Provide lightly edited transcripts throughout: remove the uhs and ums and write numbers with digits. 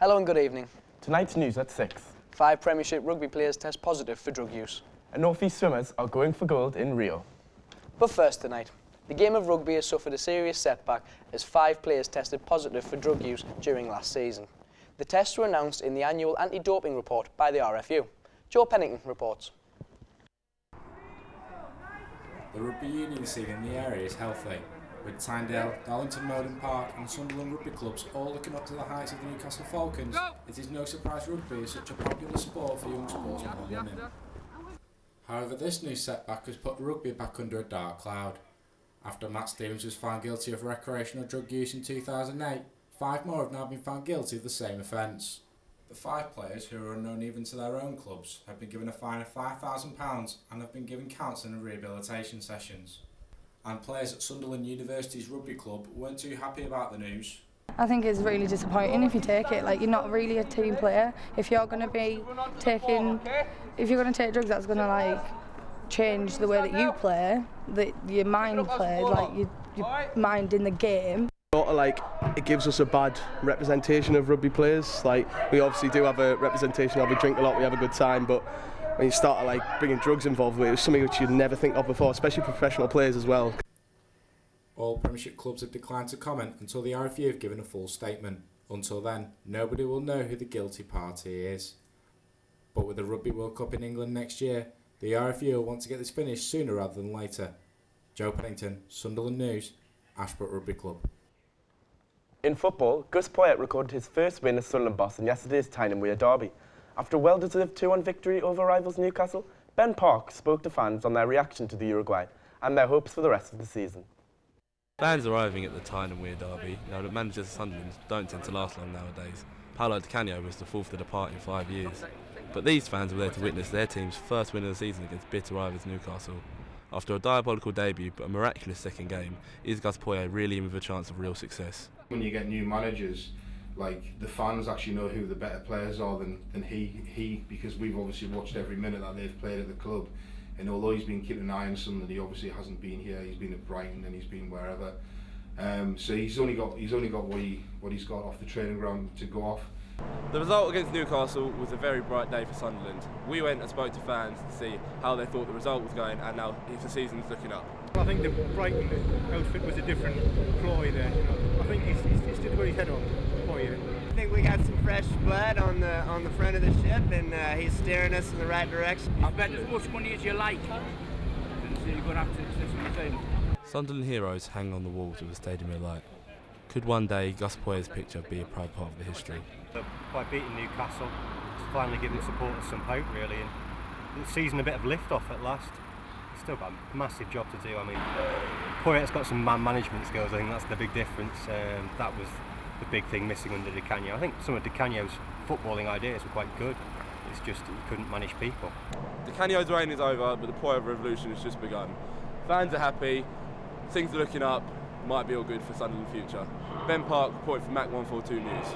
Hello and good evening. Tonight's news at 6. 5 Premiership rugby players test positive for drug use. And North East swimmers are going for gold in Rio. But first tonight, the game of rugby has suffered a serious setback as 5 players tested positive for drug use during last season. The tests were announced in the annual anti-doping report by the RFU. Joe Pennington reports. The rugby union scene in the area is healthy, with Tyndale, Darlington Moden Park and Sunderland rugby clubs all looking up to the heights of the Newcastle Falcons. It is no surprise rugby is such a popular sport for young sportsmen and women. However, this new setback has put rugby back under a dark cloud. After Matt Stevens was found guilty of recreational drug use in 2008, 5 more have now been found guilty of the same offence. The 5 players, who are unknown even to their own clubs, have been given a fine of £5,000 and have been given counselling and rehabilitation sessions. And players at Sunderland University's rugby club weren't too happy about the news. I think it's really disappointing if you take it. Like, you're not really a team player. If you're going to take drugs, that's going to like change the way that you play, that your mind plays, like your mind in the game. Sort of like it gives us a bad representation of rugby players. Like, we obviously do have a representation of we drink a lot, we have a good time, but when you start like bringing drugs involved with it, it's something which you'd never think of before, especially professional players as well. All Premiership clubs have declined to comment until the RFU have given a full statement. Until then, nobody will know who the guilty party is. But with the Rugby World Cup in England next year, the RFU will want to get this finished sooner rather than later. Joe Pennington, Sunderland News, Ashbrook Rugby Club. In football, Gus Poyet recorded his first win as Sunderland boss in yesterday's Tyne and Wear derby. After a well-deserved 2-1 victory over rivals Newcastle, Ben Park spoke to fans on their reaction to the Uruguay and their hopes for the rest of the season. Fans arriving at the Tyne and Wear derby know that managers of Sunderland don't tend to last long nowadays. Paolo Di Canio was the fourth to depart in 5 years. But these fans were there to witness their team's first win of the season against bitter rivals Newcastle. After a diabolical debut but a miraculous second game, is Gus Poyet really in with a chance of real success? When you get new managers, like, the fans actually know who the better players are than he because we've obviously watched every minute that they've played at the club, and although he's been keeping an eye on Sunderland, he obviously hasn't been here. He's been at Brighton and he's been wherever, so he's only got what he's got off the training ground to go off. The result against Newcastle was a very bright day for Sunderland. We went and spoke to fans to see how they thought the result was going and now if the season's looking up. I think the Brighton outfit was a different ploy there. You know, I think he's did what he had on. I think we got some fresh blood on the front of the ship, and he's steering us in the right direction. I bet as much money as you like. You're going to have to say. Sunderland heroes hang on the walls of the Stadium of Light. Could one day Gus Poyet's picture be a proud part of the history? By beating Newcastle, it's finally giving supporters some hope, really, and the season a bit of lift off at last. He's still got a massive job to do. I mean, Poyet's got some man management skills. I think that's the big difference. That was the big thing missing under Di Canio. I think some of Di Canio's footballing ideas were quite good. It's just he couldn't manage people. Di Canio's reign is over, but the Poyet revolution has just begun. Fans are happy, things are looking up, might be all good for Sunderland future. Ben Park, reporting for Mac 142 News.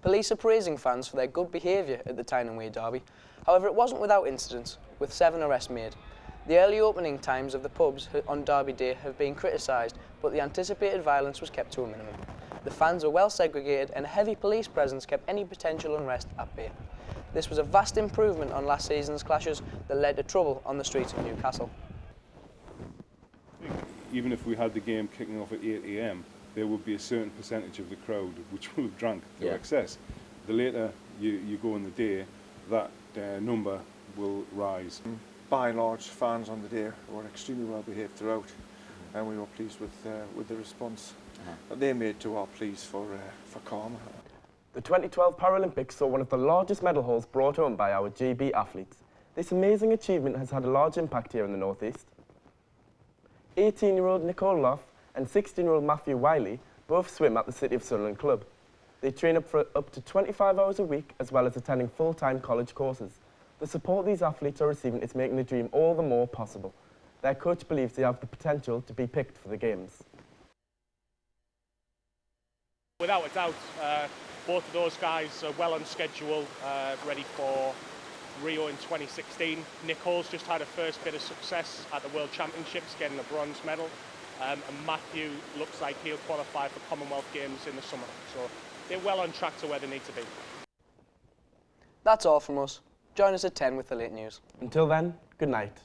Police are praising fans for their good behaviour at the Tyne and Wear derby. However, it wasn't without incidents, with 7 arrests made. The early opening times of the pubs on derby day have been criticised, but the anticipated violence was kept to a minimum. The fans are well segregated and a heavy police presence kept any potential unrest at bay. This was a vast improvement on last season's clashes that led to trouble on the streets of Newcastle. Even if we had the game kicking off at 8 AM, there would be a certain percentage of the crowd which will have drank to excess. The later you go in the day, that number will rise. By and large, fans on the day were extremely well behaved throughout, and we were pleased with the response that they made to our pleas for calm. The 2012 Paralympics saw one of the largest medal hauls brought home by our GB athletes. This amazing achievement has had a large impact here in the North East. 18-year-old Nicole Lough and 16-year-old Matthew Wiley both swim at the City of Sunderland club. They train up to 25 hours a week as well as attending full-time college courses. The support these athletes are receiving is making the dream all the more possible. Their coach believes they have the potential to be picked for the Games. Without a doubt, both of those guys are well on schedule, ready for Rio in 2016. Nicole's just had a first bit of success at the World Championships, getting a bronze medal. And Matthew looks like he'll qualify for Commonwealth Games in the summer. So they're well on track to where they need to be. That's all from us. Join us at 10 with the late news. Until then, good night.